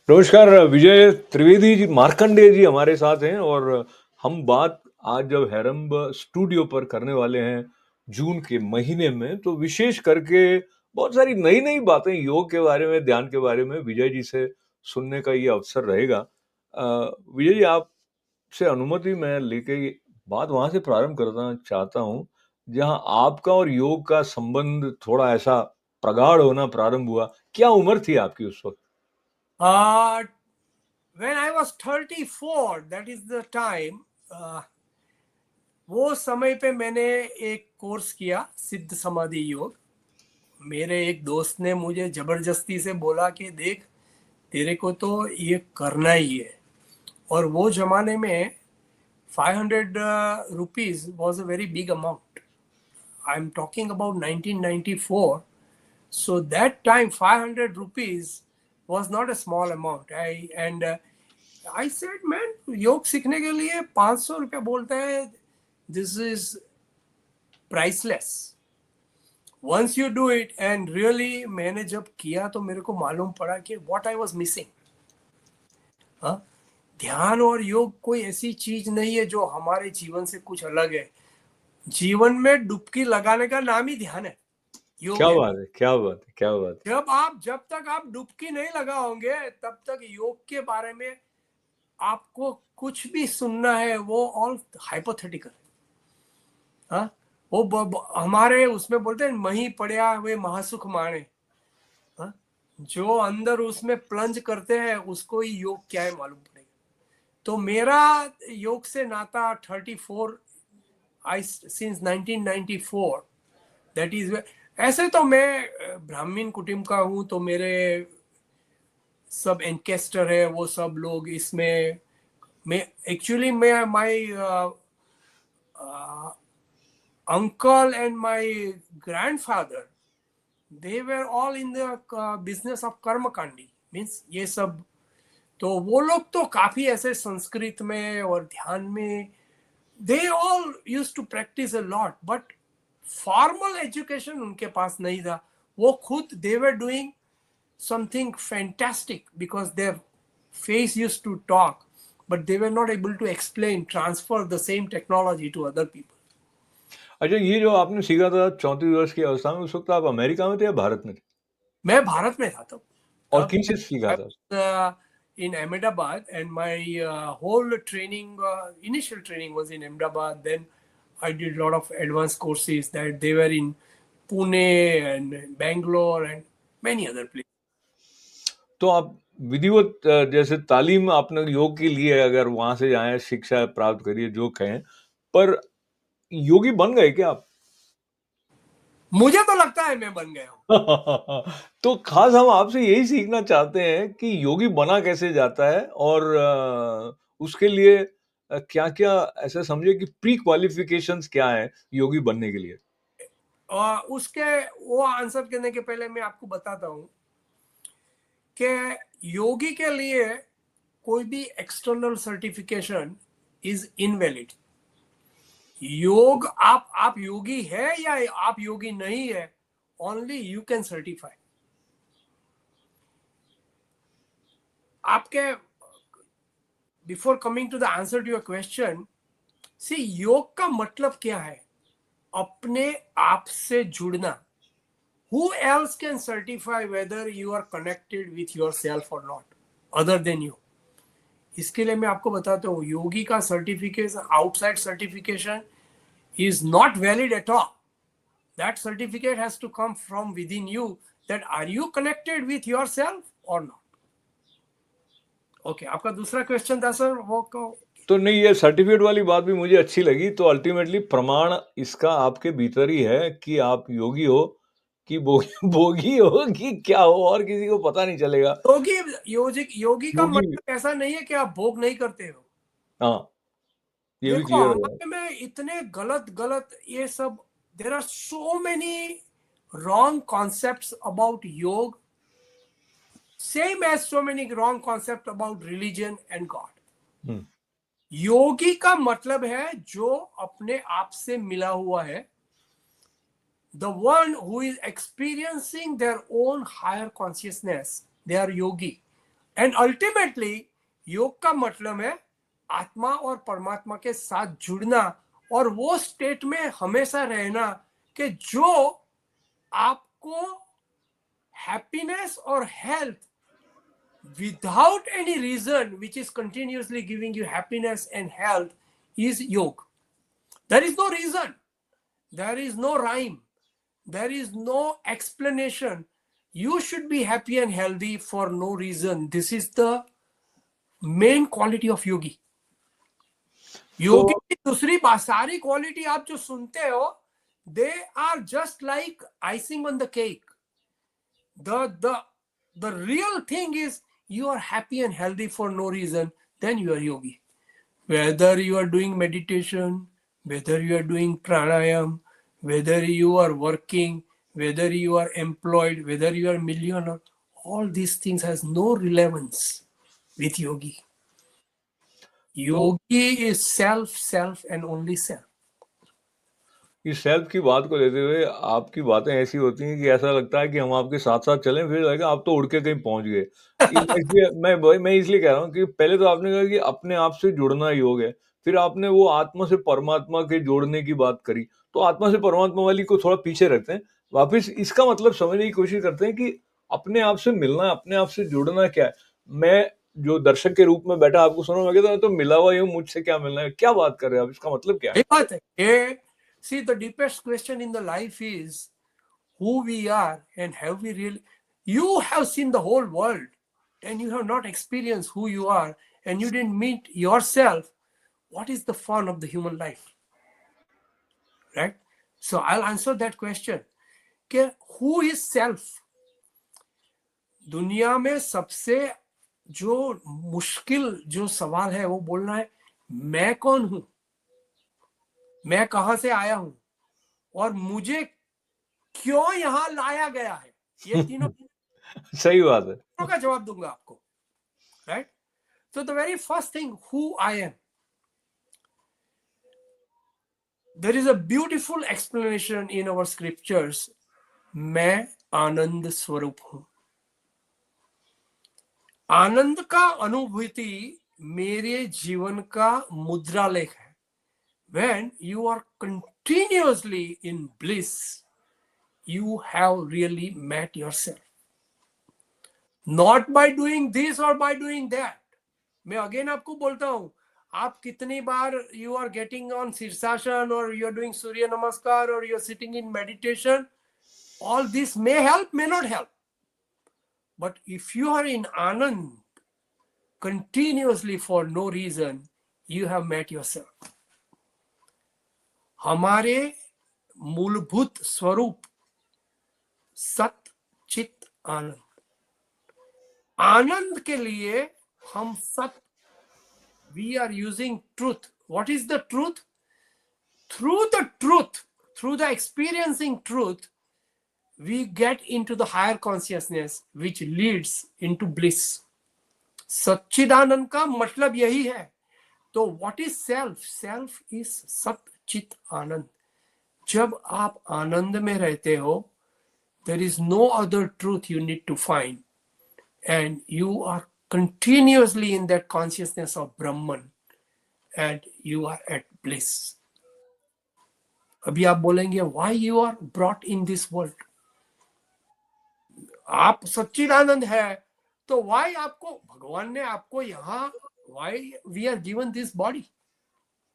नमस्कार विजय त्रिवेदी जी मार्कंडेय जी हमारे साथ हैं और हम बात आज जब हेरम्ब स्टूडियो पर करने वाले हैं जून के महीने में तो विशेष करके बहुत सारी नई नई बातें योग के बारे में ध्यान के बारे में विजय जी से सुनने का ये अवसर रहेगा। विजय जी आपसे अनुमति मैं लेके बात वहां से प्रारंभ करना चाहता हूँ जहां आपका और योग का संबंध थोड़ा ऐसा प्रगाढ़ होना प्रारंभ हुआ। क्या उम्र थी आपकी उस वक्त? Uh, when I was 34, that is the time, वो समय पे मैंने एक कोर्स किया सिद्ध समाधि योग। मेरे एक दोस्त ने मुझे जबरदस्ती से बोला कि देख, तेरे को तो ये करना ही है। और वो जमाने में 500 rupees was a very big amount. I'm talking about 1994. So that time 500 rupees was not a small amount. I said, man, योग सीखने के लिए 500 रुपया बोलता है, this is priceless. Once you do it, and really मैंने जब किया तो मेरे को मालूम पड़ा कि what I was missing. हाँ, ध्यान और योग कोई ऐसी चीज नहीं है जो हमारे जीवन से कुछ अलग है। जीवन में डुबकी लगाने का नाम ही ध्यान है, योग क्या है। बात है, क्या बात है, क्या बात है। जब तक आप डुबकी नहीं लगाओगे तब तक योग के बारे में आपको कुछ भी सुनना है वो ऑल हाइपोथेटिकल। हाँ, हमारे उसमें बोलते हैं मही पड़या हुए महासुख माने। हाँ, जो अंदर उसमें प्लंज करते हैं उसको ही योग क्या है मालूम पड़ेगा। तो मेरा योग से नाता 34 आई सिंस 1994, दैट इज। ऐसे तो मैं ब्राह्मण कुटुंब का हूँ, तो मेरे सब एंकेस्टर है, वो सब लोग इसमें। मैं एक्चुअली मैं my uncle and my grandfather, they were all in the business of कर्म कांडी, मीन्स ये सब। तो वो लोग तो काफी ऐसे संस्कृत में और ध्यान में, they all used to practice a lot, but formal education उनके पास नहीं था। वो खुद they were doing something fantastic because their face used to talk, but they were not able to explain, transfer the same technology to other people. अच्छा, ये जो आपने सीखा था 34 वर्ष की अवस्था में, उस वक़्त आप अमेरिका में थे या भारत में थे? मैं भारत में था तब। और तब किनसे सीखा I था? was in Ahmedabad, and my whole training, initial training was in Ahmedabad. Then I did a lot of advanced courses that they were in Pune and Bangalore and many other places. तो आप विधिवत जैसे तालीम आपने योग की ली है, अगर वहाँ से आए, शिक्षा प्राप्त करी है, जो कहें, पर योगी बन गए क्या आप? मुझे तो लगता है मैं बन गया हूँ। तो खास हम आपसे यही सीखना चाहते हैं कि योगी बना कैसे जाता है और उसके लिए क्या-क्या ऐसा समझिए कि प्री क्वालिफिकेशंस क्या हैं योगी बनने के लिए? उसके वो आंसर करने के पहले मैं आपको बताता हूँ कि योगी के लिए कोई भी एक्सटर्नल सर्टिफिकेशन इज इनवैलिड। योग आप योगी है या आप योगी नहीं है, ओनली यू कैन सर्टिफाई। आपके before coming to the answer to your question, see योग का मतलब क्या है? अपने आप से जुड़ना। Who else can certify whether you are connected with yourself or not, other than you? इसके लिए मैं आपको बताता हूँ, योगी का certification, outside certification is not valid at all. That certificate has to come from within you, that are you connected with yourself or not. Okay, आपका दूसरा question था सर वो को। तो नहीं, ये सर्टिफिकेट वाली बात भी मुझे अच्छी लगी। तो अल्टीमेटली प्रमाण इसका आपके भीतर ही है कि आप योगी हो कि भोगी हो कि क्या हो, और किसी को पता नहीं चलेगा। योगी का योगी मतलब ऐसा नहीं है कि आप भोग नहीं करते हो। हाँ, ये भी देखो क्लियर हो हमारे में इतने गलत गलत ये सब, there are so many wrong concepts about योग, same as so many wrong concepts about religion and God. गया। योगी का मतलब है जो अपने आप से मिला हुआ है, the one who is experiencing their own higher consciousness, they are yogi. And ultimately योग का मतलब है आत्मा और परमात्मा के साथ जुड़ना और वो स्टेट में हमेशा रहना कि जो आपको हैप्पीनेस और health without any reason which is continuously giving you happiness and health is yoga. There is no reason, there is no rhyme, there is no explanation. You should be happy and healthy for no reason. This is the main quality of yogi. योगी की दूसरी सारी quality आप जो सुनते हो, they are just like icing on the cake. The real thing is you are happy and healthy for no reason, then you are yogi. Whether you are doing meditation, whether you are doing pranayam, whether you are working, whether you are employed, whether you are millionaire, all these things has no relevance with yogi. Yogi is self and only self. इस self की बात को लेते हुए आपकी बातें ऐसी होती हैं कि ऐसा लगता है कि हम आपके साथ-साथ चलें, फिर लगेगा आप तो उड़ के कहीं पहुँच गए। इसलिए मैं इसलिए कह रहा हूँ कि पहले तो आपने कहा कि अपने आप से जुड़ना योग है, फिर आपने वो आत्मा से परमात्मा के जोड़ने की बात करी। तो आत्मा से परमात्मा वाली को थोड़ा पीछे रखते हैं, वापस इसका मतलब समझने की कोशिश करते हैं कि अपने आप से मिलना, अपने आप से जुड़ना क्या है? मैं जो दर्शक के रूप में बैठा आपको सुना, मैं कहता हूँ तो मिला हुआ ही हूँ, मुझसे क्या मिलना है? क्या बात कर रहे हैं आप? इसका मतलब क्या है? यही बात है। ये see the deepest question in the life is who we are and have we really, you have seen the whole world and you have not experienced who you are and you didn't meet yourself. What is the fun of the human life, right? So I'll answer that question कि who is self. दुनिया में सबसे जो मुश्किल जो सवाल है वो बोलना है मैं कौन हूं, मैं कहां से आया हूं और मुझे क्यों यहां लाया गया है। ये तीनों सही बात है। का जवाब दूंगा आपको, right? So the very first thing who I am, there is a beautiful explanation in our scriptures. मैं आनंद स्वरूप हूं। आनंद का अनुभूति मेरे जीवन का मुद्रा लेख है। When you are continuously in bliss, you have really met yourself. Not by doing this or by doing that. मैं अगेन आपको बोलता हूं, आप कितनी बार you are getting on शीर्षासन or you are doing सूर्य नमस्कार or you are sitting in meditation, all this may help, may not help. But if you are in Anand continuously for no reason, you have met yourself. हमारे मूलभूत स्वरूप सत चित आनंद, आनंद के लिए हम सत, we are using truth. What is the truth? Through the truth, through the experiencing truth, we get into the higher consciousness which leads into bliss. सच्चिदानंद का मतलब यही है। तो what is self? Self is सत चित आनंद। जब आप आनंद में रहते हो, there is no other truth you need to find, and you are continuously in that consciousness of Brahman and you are at bliss. अभी आप बोलेंगे why you are brought in this world? आप सच्चिदानंद है तो why आपको भगवान ने आपको यहाँ, why we are given this body?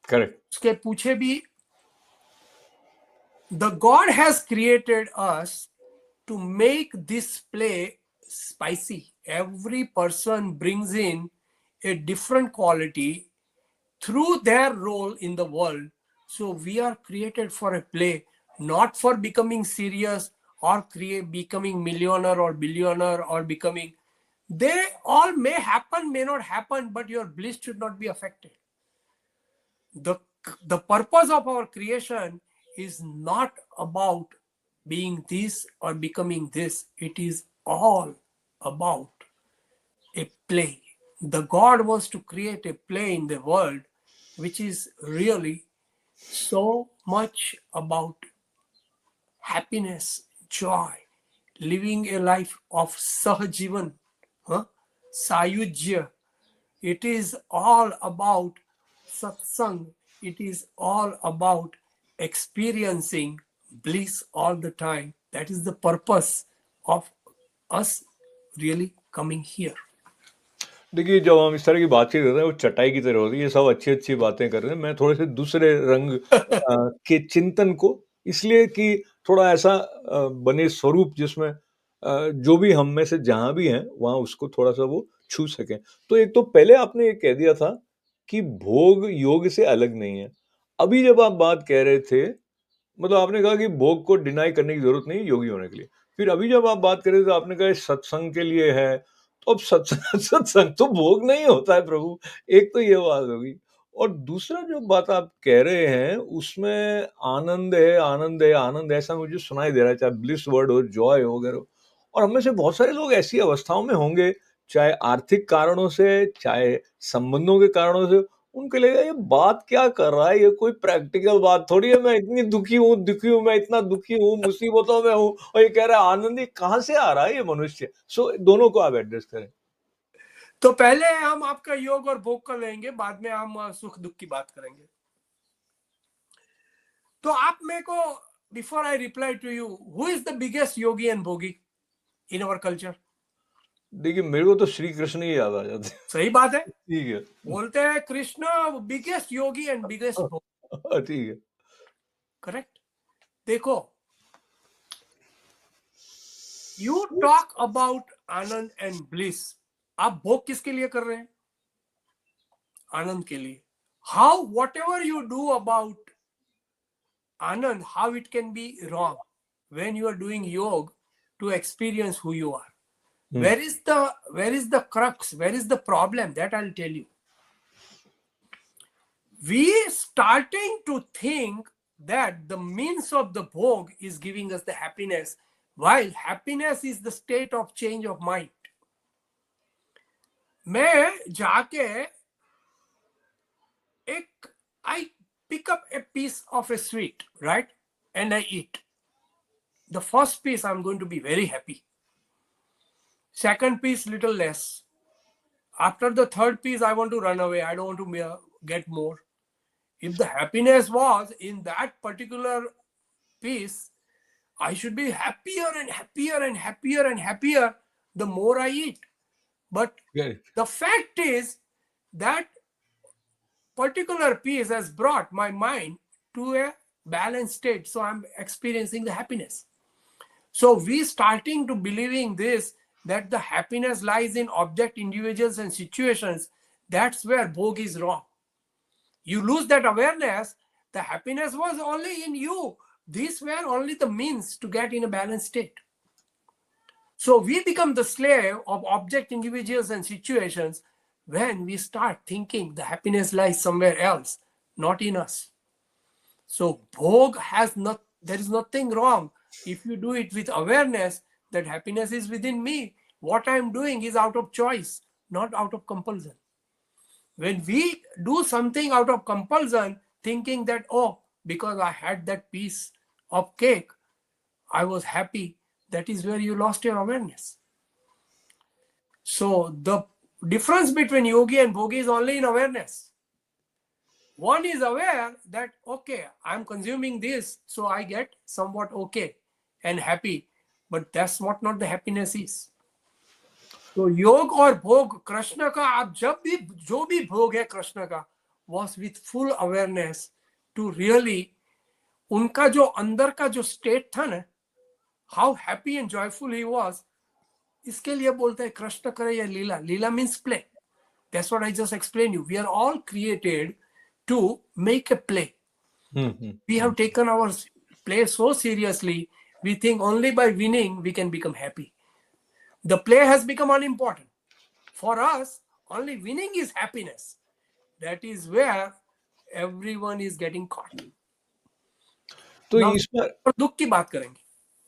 Correct. उसके पूछे भी the God has created us to make this play spicy. Every person brings in a different quality through their role in the world. So we are created for a play, not for becoming serious or becoming millionaire or billionaire or becoming. They all may happen, may not happen, but your bliss should not be affected. The purpose of our creation is not about being this or becoming this. It is all about a play. The God wants to create a play in the world which is really so much about happiness, joy, living a life of sahajivan, huh? Sayujya. It is all about satsang. It is all about experiencing bliss all the time. That is the purpose of us really coming here. देखिए, जब हम इस तरह की बातचीत कर रहे हैं, वो चटाई की तरह हो रही है, सब अच्छी-अच्छी बातें कर रहे हैं। मैं थोड़े से दूसरे रंग के चिंतन को इसलिए कि थोड़ा ऐसा बने स्वरूप जिसमें जो भी हम में से जहाँ भी हैं, वहाँ उसको थोड़ा-सा वो छू सकें। तो एक तो पहले आपने ये कह दिया था कि भोग योग से अलग नहीं है। अभी जब आप बात कह रहे थे मतलब आपने कहा कि भोग को डिनाई करने की ज़रूरत नहीं है योगी होने के लिए। फिर अभी जब आप बात कर रहे थे तो आपने कहा ये सत्संग के लिए है, तो अब सत्संग सत्संग तो भोग नहीं होता है प्रभु। एक तो ये बात हो गई और दूसरा जो बात आप कह रहे हैं उसमें आनंद है, आनंद है, आनंद है ऐसा मुझे सुनाई दे रहा है, चाहे ब्लिस वर्ड हो, जॉय हो वगैरह। और हम में से बहुत सारे लोग ऐसी अवस्थाओं में होंगे, चाहे आर्थिक कारणों से, चाहे संबंधों के कारणों से, उनको लगेगा ये बात क्या कर रहा है, ये कोई प्रैक्टिकल बात थोड़ी है, मैं इतनी दुखी हूँ, मैं इतना दुखी हूँ, मुसीबतों में हूँ और ये कह रहा है आनंद, ये कहाँ से आ रहा है ये मनुष्य? सो दोनों को आप एड्रेस करें। तो पहले हम आपका योग और भोग का लेंगे, बाद में हम सुख दुख की बात करेंगे। तो आप मेरे को, before I reply to you, who is the biggest yogi and bhogi in our culture? देखिए, मेरे को तो श्री कृष्ण ही याद आ जाते हैं। सही बात है, ठीक है। बोलते हैं Krishna biggest yogi and biggest भोगी। ठीक है। करेक्ट। देखो, you talk about Anand and bliss. आप भोग किसके लिए कर रहे हैं? आनंद के लिए। How what ever you do about Anand, how it can be wrong when you are doing yoga to experience who you are. Where is the crux? Where is the problem? That I'll tell you. We starting to think that the means of the bhog is giving us the happiness, while happiness is the state of change of mind. मैं जाके I pick up a piece of a sweet, right? And I eat. The first piece, I'm going to be very happy. Second piece, little less. After the third piece, I want to run away. I don't want to get more. If the happiness was in that particular piece, I should be happier and happier and happier and happier the more I eat. But the fact is that particular piece has brought my mind to a balanced state. So I'm experiencing the happiness. So we starting to believing this, that the happiness lies in object, individuals, and situations. That's where bhog is wrong. You lose that awareness. The happiness was only in you. These were only the means to get in a balanced state. So we become the slave of object, individuals, and situations when we start thinking the happiness lies somewhere else, not in us. So bhog there is nothing wrong if you do it with awareness that happiness is within me. What I am doing is out of choice, not out of compulsion. When we do something out of compulsion, thinking that, oh, because I had that piece of cake, I was happy, that is where you lost your awareness. So the difference between yogi and bhogi is only in awareness. One is aware that, okay, I'm consuming this, so I get somewhat okay and happy, but that's what not the happiness is. तो योग और भोग कृष्ण का, आप जब भी जो भी भोग है कृष्ण का, was with full awareness to really उनका जो अंदर का जो स्टेट था ना, how happy and joyful he was, इसके लिए बोलते हैं कृष्ण करे या लीला. लीला means play. That's what I just explained you. We are all created to make a play. We have taken our play so seriously, we think only by winning we can become happy. The play has become unimportant. For us, only winning is happiness. That is where everyone is getting caught. तो Now, इसमें दुख की बात करेंगे.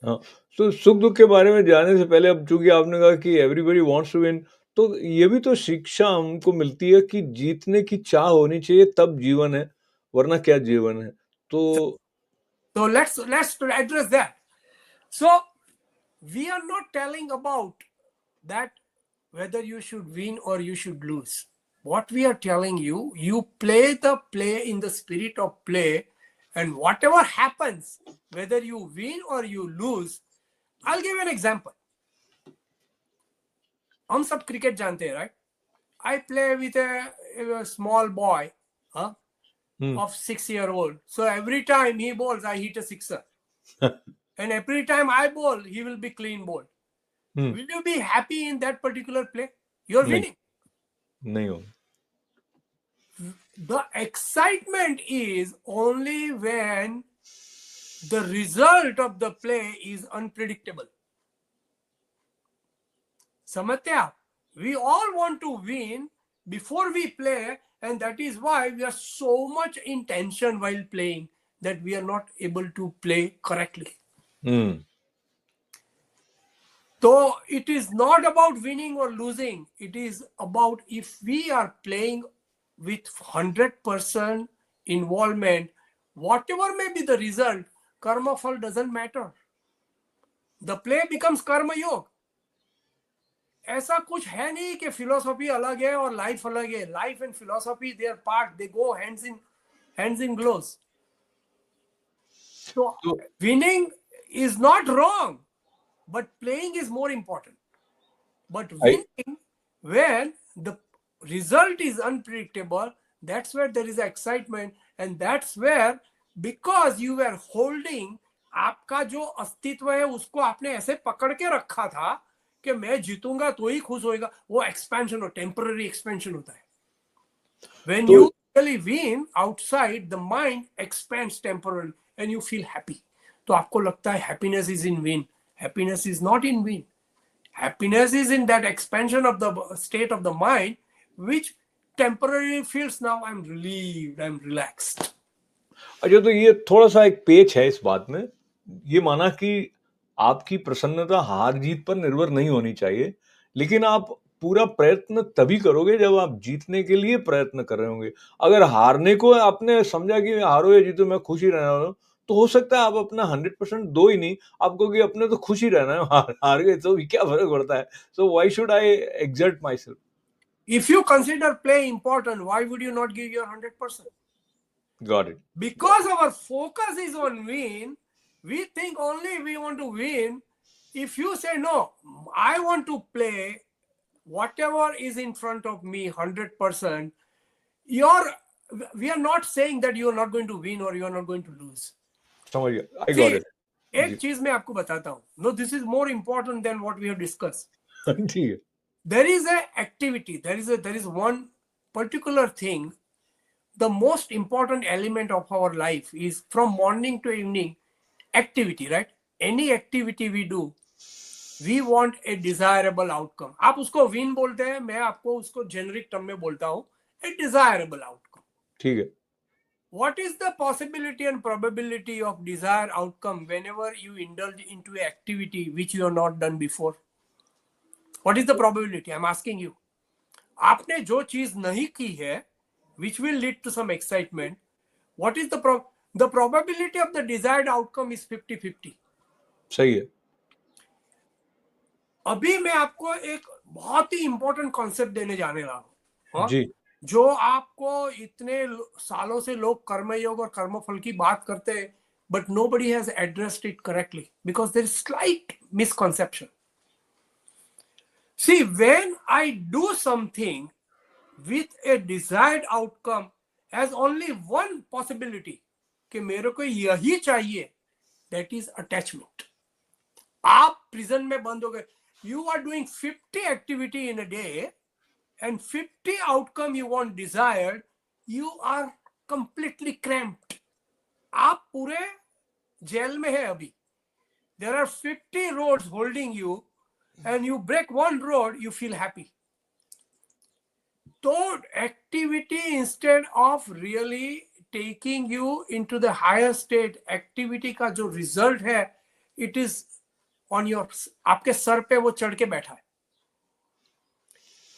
हाँ, तो सुख दुख के बारे में जानने से पहले अब चूंकि आपने कहा कि एवरीबॉडी वांट्स टू विन, तो ये भी तो शिक्षा हमको मिलती है कि जीतने की चाह होनी चाहिए तब जीवन है, वरना क्या जीवन है। तो So let's address that. So we are not telling about that whether you should win or you should lose. What we are telling you, you play the play in the spirit of play, and whatever happens, whether you win or you lose, I'll give you an example. हम सब cricket जानते हैं, right? I play with a small boy, huh, of 6-year-old. So every time he bowls, I hit a sixer. And every time I bowl, he will be clean bowled. Will you be happy in that particular play? You're winning. नहीं हो. The excitement is only when the result of the play is unpredictable. समझते आप? We all want to win before we play, and that is why we are so much in tension while playing that we are not able to play correctly. So it is not about winning or losing. It is about if we are playing with 100% involvement, whatever may be the result, karma phal doesn't matter. The play becomes karma yoga. ऐसा कुछ है नहीं कि philosophy अलग है और life अलग है. Life and philosophy they are part, they go hands in gloves. So winning is not wrong, but playing is more important. But winning, when the result is unpredictable, that's where there is excitement, and that's where, because you were holding, आपका जो अस्तित्व है उसको आपने ऐसे पकड़ के रखा था कि मैं जीतूंगा तो ही खुश होएगा, वो एक्सपेंशन और टेम्पररी एक्सपेंशन होता है. When you really win outside, the mind expands temporarily and you feel happy. तो आपको लगता है happiness is in win. Happiness is not in win. Happiness is in that expansion of the state of the mind, which temporarily feels now I'm relieved, I'm relaxed. अच्छा, तो ये थोड़ा सा एक पेच है इस बात में. ये माना कि आपकी प्रसन्नता हार जीत पर निर्भर नहीं होनी चाहिए, लेकिन आप पूरा प्रयत्न तभी करोगे जब आप जीतने के लिए प्रयत्न कर रहे होंगे. अगर हारने को आपने समझा कि हारो या जीतो मैं खुश ही रहना हूं, तो हो सकता है आप अपना 100% दो ही नहीं, आपको कि अपने तो खुश ही रहना है. हार गए तो क्या फर्क पड़ता है? So why should I exert myself? If you consider play important, why would you not give your 100%? Got it. Because our focus is on win, we think only we want to win. If you say, no, I want to play whatever is in front of me 100%, we are not saying that you are not going to win or you are not going to lose. समझ गया. I got it. एक चीज मैं आपको बताता हूँ. No, this is more important than what we have discussed. ठीक है. There is an activity. There is one particular thing. The most important element of our life is from morning to evening activity, right? Any activity we do, we want a desirable outcome. आप उसको win बोलते हैं, मैं आपको उसको generic term में बोलता हूँ, a desirable outcome. ठीक है. What is the possibility and probability of desired outcome whenever you indulge into an activity which you have not done before? What is the probability? I'm asking you. आपने जो चीज नहीं की है, which will lead to some excitement, what is the probability of the desired outcome is 50-50. सही है. अभी मैं आपको एक बहुत ही इंपॉर्टेंट कॉन्सेप्ट देने जाने रहा हूं, जी. जो आपको इतने सालों से लोग कर्मयोग और कर्मफल की बात करते हैं, but nobody has addressed it correctly because there is slight misconception. See, when I do something with a desired outcome has only one possibility कि मेरे को यही चाहिए, that is attachment. आप prison में बंद हो गए. You are doing 50 activity in a day and 50 outcome you want desired, you are completely cramped. आप पूरे जेल में है अभी. There are 50 roads holding you and you break one road, you feel happy. So activity, instead of really taking you into the higher state, activity का जो result है, it is on your, आपके sir पे वो चढ़ के बैठा है.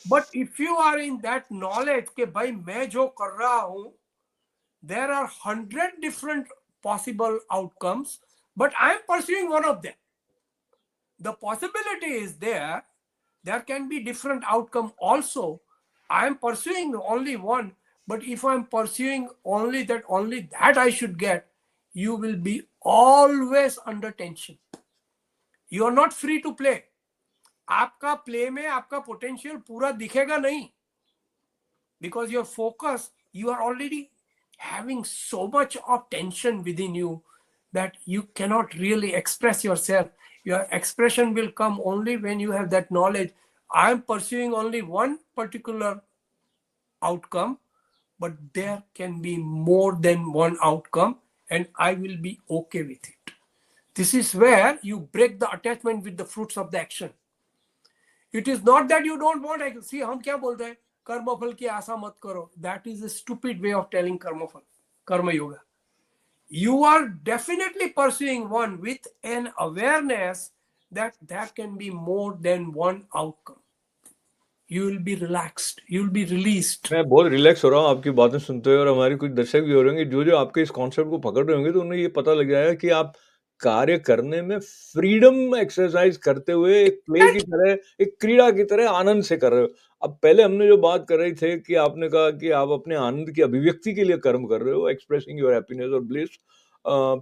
But if you are in that knowledge कि भाई मैं जो कर रहा हूं, there are 100 different possible outcomes, but I am pursuing one of them. The possibility is there there can be different outcome also. I am pursuing only one, but if I am pursuing only that I should get, you will be always under tension. You are not free to play. आपका play में आपका potential पूरा दिखेगा नहीं, because your focus, you are already having so much of tension within you that you cannot really express yourself. Your expression will come only when you have that knowledge. I am pursuing only one particular outcome, but there can be more than one outcome, and I will be okay with it. This is where you break the attachment with the fruits of the action. It is not that you don't want to see. हम क्या बोलते हैं, कर्मफल की आशा मत करो. That is a stupid way of telling कर्मफल, karma yoga. You are definitely pursuing one with an awareness that there can be more than one outcome. You will be relaxed, you will be released. मैं बहुत relax हो रहा हूँ आपकी बातें सुनते हुए, और हमारे कुछ दर्शक भी हो रहे होंगे जो आपके इस कॉन्सेप्ट को पकड़ रहे होंगे, तो उन्हें ये पता लग जाएगा कि आप कार्य करने में फ्रीडम एक्सरसाइज करते हुए एक प्ले की तरह, एक क्रीड़ा की तरह आनंद से कर रहे हो। अब पहले हमने जो बात कर रहे थे कि आपने कहा कि आप अपने आनंद की अभिव्यक्ति के लिए कर्म कर रहे हो, एक्सप्रेसिंग योर हैप्पीनेस और ब्लिस।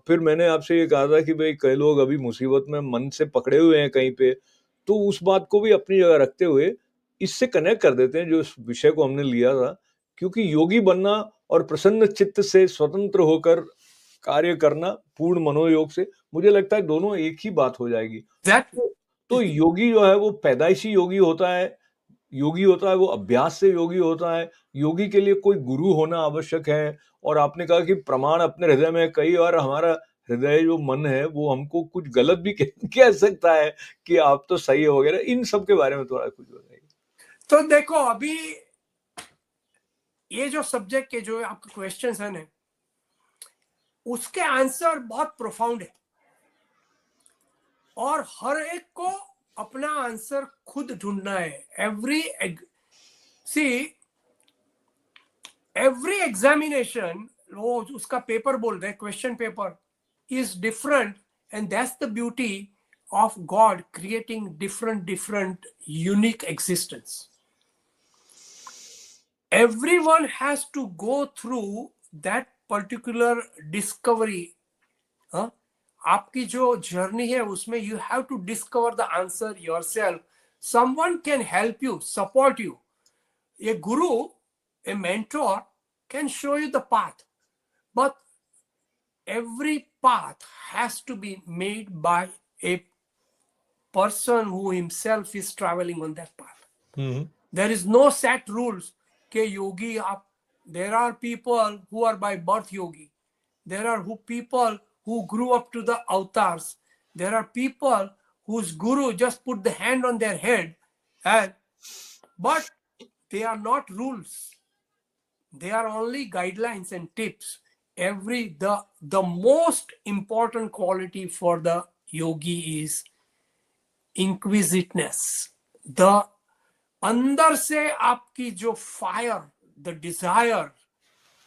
फिर मैंने आपसे ये कहा था कि भाई कई लोग अभी मुसीबत में मन से पकड़े हुए हैं कहीं पे, तो उस बात को भी अपनी जगह रखते हुए इससे कनेक्ट कर देते हैं जो इस विषय को हमने लिया था, क्योंकि योगी बनना और प्रसन्न चित्त से स्वतंत्र होकर कार्य करना पूर्ण मनोयोग से, मुझे लगता है दोनों एक ही बात हो जाएगी। तो योगी जो है वो पैदाइशी योगी होता है, वो अभ्यास से योगी होता है, योगी के लिए कोई गुरु होना आवश्यक है। और आपने कहा कि प्रमाण अपने हृदय में, कई बार हमारा हृदय जो मन है वो हमको कुछ गलत भी कह सकता है कि आप तो सही हो वगैरह, इन सब के बारे में थोड़ा कुछ बताइए। तो देखो, अभी ये जो सब्जेक्ट के जो आपके क्वेश्चंस है ना, उसके आंसर बहुत प्रोफाउंड है, और हर एक को अपना आंसर खुद ढूंढना है. एवरी एग्जामिनेशन, वो उसका पेपर बोल रहे, question paper is different, and that's the beauty of God creating different unique existence. Everyone has to go through that particular discovery. आपकी जो जर्नी है उसमें you have to discover the answer yourself. Someone can help you, support you. A guru, a mentor can show you the path, but every path has to be made by a person who himself is traveling on that path. Mm-hmm. There is no set rules ke yogi aap. There are people who are by birth yogi. There are people who grew up to the avatars. There are people whose guru just put the hand on their head, but they are not rules. They are only guidelines and tips. The most important quality for the yogi is inquisitiveness. The अंदर से आपकी जो fire, the desire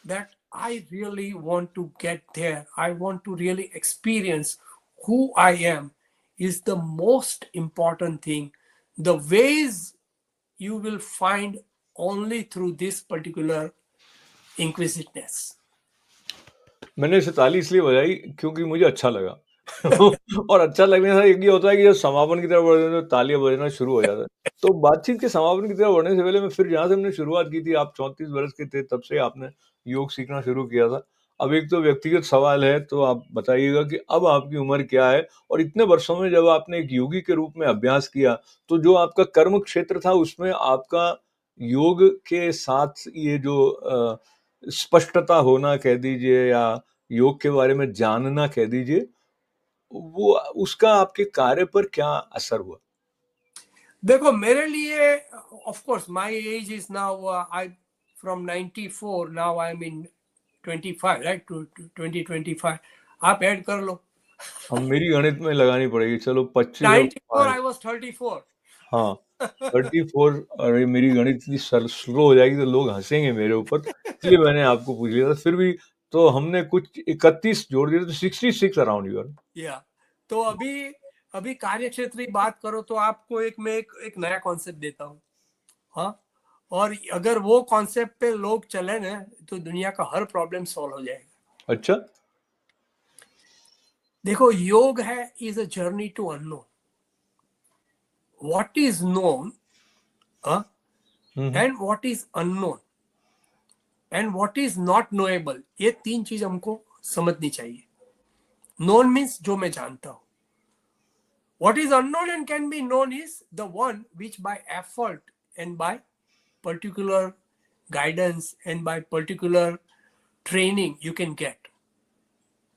that I really want to get there, I want to really experience who I am, is the most important thing. The ways you will find only through this particular inquisitiveness. मैंने इसे ताली इसलिए बजाई क्योंकि मुझे अच्छा लगा और अच्छा लगने से एक ये होता है कि जब समापन की तरफ बढ़ते हैं तो तालियां बजना शुरू हो जाता है। तो बातचीत के समापन की तरफ बढ़ने से पहले मैं फिर जहाँ से हमने शुरुआत की थी, आप 34 वर्ष के थे तब से आपने योग सीखना शुरू किया था। अब एक तो व्यक्तिगत सवाल है, तो आप बताइएगा कि अब आपकी उम्र क्या है, और इतने वर्षों में जब आपने एक योगी के रूप में अभ्यास किया, तो जो आपका कर्म क्षेत्र था उसमें आपका योग के साथ ये जो स्पष्टता होना कह दीजिए, या योग के बारे में जानना कह दीजिए, वो उसका आपके कार्य पर क्या असर हुआ? देखो, मेरे लिए of course my age is now, I from 94, now I am in 25, right, to 2025. आप ऐड कर लो. हम मेरी गणित में लगानी पड़ेगी, चलो 25 94 आई वाज 34. हाँ 34. अरे मेरी गणित इतनी स्लो हो जाएगी तो लोग हंसेंगे मेरे ऊपर, इसलिए मैंने आपको पूछ लिया था। फिर भी तो हमने कुछ 31 जोड़ दिए तो 66 अराउंड यू आर. या तो अभी अभी कार्य क्षेत्र की बात करो तो आपको मैं एक नया कॉन्सेप्ट देता हूँ। हाँ, और अगर वो कॉन्सेप्ट पे लोग चले ना तो दुनिया का हर प्रॉब्लम सॉल्व हो जाएगा। अच्छा। देखो, योग है is a journey to unknown. What is known hmm. And what is unknown and what is not knowable, ये तीन चीज हमको समझनी चाहिए। नोन मीन्स जो मैं जानता हूं। What is unknown and can be known is the one which by effort and by particular guidance and by particular training you can get.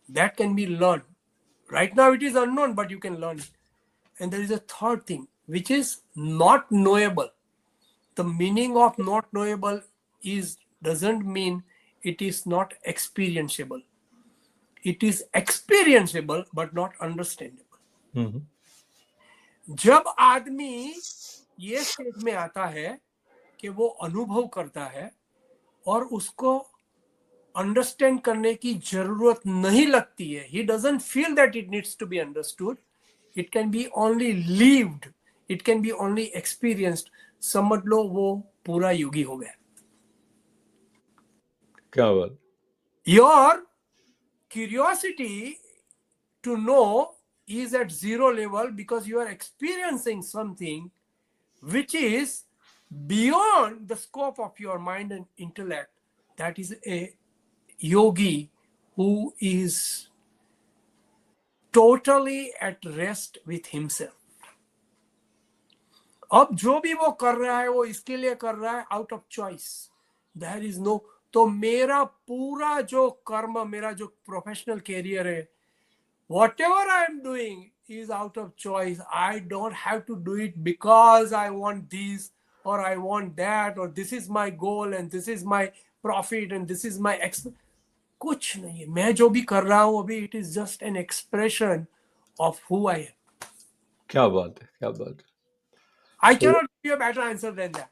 That can be learned. Right now it is unknown, but you can learn it. And there is a third thing, which is not knowable. The meaning of not knowable is doesn't mean it is not experienceable. It is experienceable, but not understandable. हम्म। जब आदमी ये stage में आता है कि वो अनुभव करता है और उसको अंडरस्टैंड करने की जरूरत नहीं लगती है, he doesn't feel that it needs to be understood, it can be only lived, it can be only experienced, समझ लो वो पूरा योगी हो गया। क्या बात। Your curiosity to know is at zero level because you are experiencing something which is beyond the scope of your mind and intellect. That is a yogi who is totally at rest with himself. अब जो भी वो कर रहा है वो इसके लिए कर रहा है out of choice, there is no. तो मेरा पूरा जो कर्म, मेरा जो प्रोफेशनल कैरियर है, whatever I am doing is out of choice. I don't have to do it because I want this or I want that or this is my goal and this is my profit and this is my कुछ नहीं है। मैं जो भी कर रहा हूं अभी, it is just an expression of who I am. क्या बात है, क्या बात है। I cannot give you a better answer than that.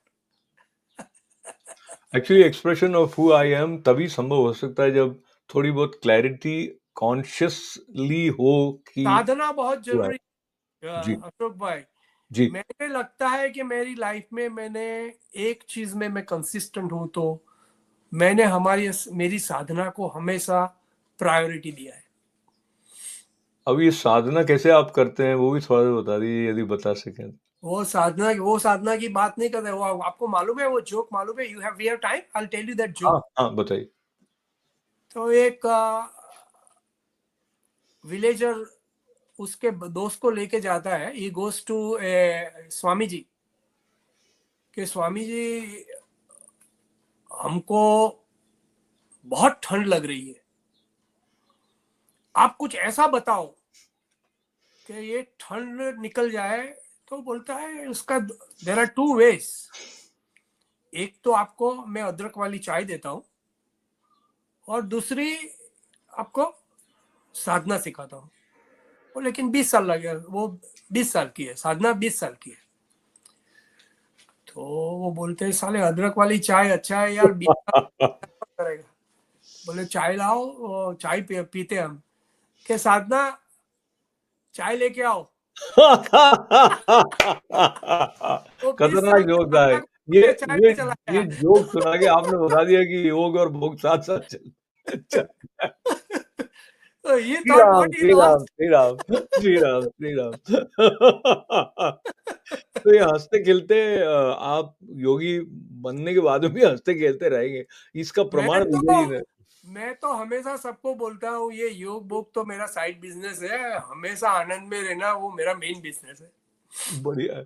Actually expression of who I M तभी संभव हो सकता है जब थोड़ी बहुत क्लैरिटी कॉन्शियसली हो कि साधना बहुत who I am। जरूरी है जी अशोक भाई। जी। मुझे लगता है कि मेरी लाइफ में मैंने एक चीज में मैं कंसिस्टेंट हूं, तो मैंने मेरी साधना को हमेशा प्रायोरिटी दिया है। अब ये साधना कैसे आप करते हैं वो भी थोड़ा सा बता दीजिए यदि बता सकें। वो साधना की बात नहीं कर रहे। वो आपको मालूम है, वो जोक मालूम है? We have time, I will tell you that हाँ जोक। हाँ बताइए। तो एक विलेजर उसके दोस्त को लेके जाता है, he goes to Swami ji के, स्वामी जी हमको बहुत ठंड लग रही है, आप कुछ ऐसा बताओ कि ये ठंड निकल जाए। तो बोलता है उसका देयर आर टू वेज, एक तो आपको मैं अदरक वाली चाय देता हूं और दूसरी आपको साधना सिखाता हूं। वो लेकिन 20 साल लगे, वो 20 साल की है साधना, 20 साल की है। तो वो बोलते हैं साले अदरक वाली चाय अच्छा है यार, 20 साल करेगा। बोले चाय लाओ, चाय पीते हम। के साधना चाय लेके आओ। वो 20 खतरनाक साल का जोक था साधना ये को चाय ये पे चला ये गया। जोक सुना के आपने बता दिया कि योग और भोग साथ साथ चल। So he Shri thought Ram what he Shri Ram lost. Shri Ram Shri Ram Shri Ram. तो ये हंसते खेलते आप योगी बनने के बाद में भी हंसते खेलते रहेंगे, इसका मैं प्रमाण तो विजय जी ने। मैं तो हमेशा सबको बोलता हूँ ये योग बोग तो मेरा साइड बिजनेस है, हमेशा आनंद में रहना वो मेरा मेन बिजनेस है। बढ़िया है।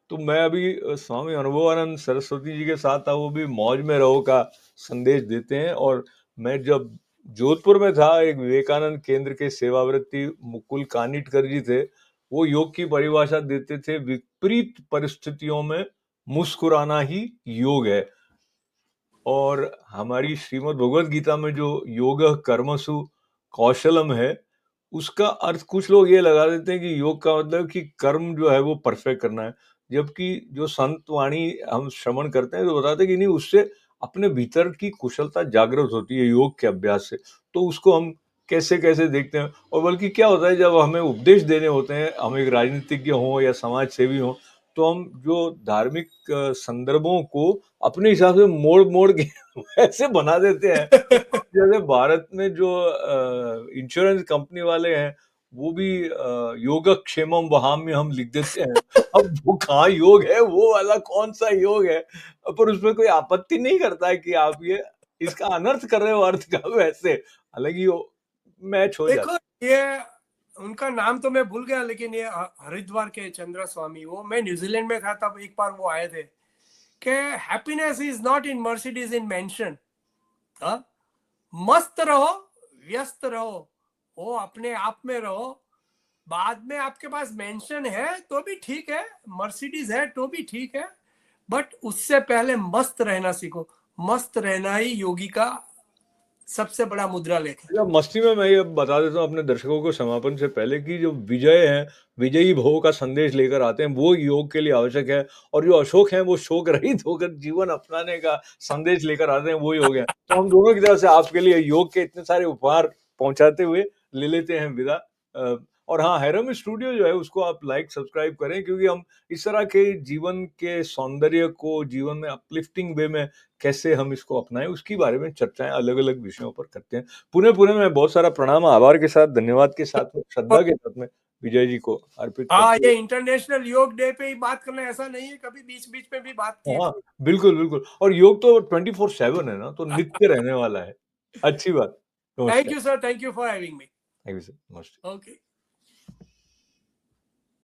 तो मैं अभी स्वामी अनुभवानंद सरस्वती जी के साथ था, वो भी मौज में रहो का संदेश देते हैं। और मैं जब जोधपुर में था, एक विवेकानंद केंद्र के सेवावृत्ति मुकुल कानिटकर जी थे, वो योग की परिभाषा देते थे, विपरीत परिस्थितियों में मुस्कुराना ही योग है। और हमारी श्रीमद् भगवद गीता में जो योग कर्मसु कौशलम है, उसका अर्थ कुछ लोग ये लगा देते हैं कि योग का मतलब कि कर्म जो है वो परफेक्ट करना है, जबकि जो संत वाणी हम श्रवण करते हैं तो बताते हैं कि नहीं, उससे अपने भीतर की कुशलता जागृत होती है योग के अभ्यास से। तो उसको हम कैसे-कैसे देखते हैं। और बल्कि क्या होता है जब हमें उपदेश देने होते हैं, हम एक राजनीतिज्ञ हों या समाज सेवी हों, तो हम जो धार्मिक संदर्भों को अपने हिसाब से मोड़-मोड़ के ऐसे बना देते हैं। जैसे भारत में जो इंश्योरेंस कंपनी वाले हैं, वो भी योगक्षेमम वहाम्यहम लिख देते हैं। अब वो कहाँ योग है, वो वाला कौन-सा योग है? पर उसमें कोई आपत्ति नहीं करता है कि आप ये इसका अनर्थ कर रहे हो अर्थ का वैसे। हालाँकि वो मैच हो जाता देखो, ये उनका नाम तो मैं भूल गया, लेकिन ये हरिद्वार के चंद्र स्वामी, वो मैं न्यूजीलैंड में था तब एक बार वो आए थे कि happiness is not in Mercedes in mention. मस्त रहो, व्यस्त रहो, वो अपने आप में रहो। बाद में आपके पास मेंशन है तो भी ठीक है, मर्सिडीज है तो भी ठीक है, बट उससे पहले मस्त रहना सीखो। मस्त रहना ही योगी का सबसे बड़ा मुद्रा लेख है। अच्छा, मस्ती में मैं ये बता देता हूँ अपने दर्शकों को समापन से पहले कि जो विजय हैं, विजयी भव का संदेश लेकर आते हैं, वो योग के लिए आवश्यक है। और जो अशोक हैं, वो शोक रहित होकर जीवन अपनाने का संदेश लेकर आते हैं, वो योग है। तो हम दोनों की तरफ से आपके लिए योग के इतने सारे उपहार पहुँचाते हुए ले लेते हैं विदा। और हाँ, हैरम स्टूडियो जो है उसको आप लाइक सब्सक्राइब करें, क्योंकि हम इस तरह के जीवन के सौंदर्य को जीवन में अपलिफ्टिंग वे में कैसे हम इसको अपनाएँ, उसकी बारे में चर्चाएँ अलग-अलग विषयों पर करते हैं। पुनः-पुनः मैं बहुत सारा प्रणाम, आभार के साथ, धन्यवाद के साथ में, श्रद्धा के साथ में विजय जी को अर्पित हाँ, करते हुए ये इंटरनेशनल योग डे पे ही बात करना ऐसा नहीं है, कभी बीच बीच में भी बात हाँ, कीजिए। बिल्कुल, बिल्कुल। और योग तो 24/7 है ना, तो नित्य रहने वाला है। अच्छी बात। थैंक नमस्कार। You sir, thank you for having me. Thank you sir. नमस्ते। ओके।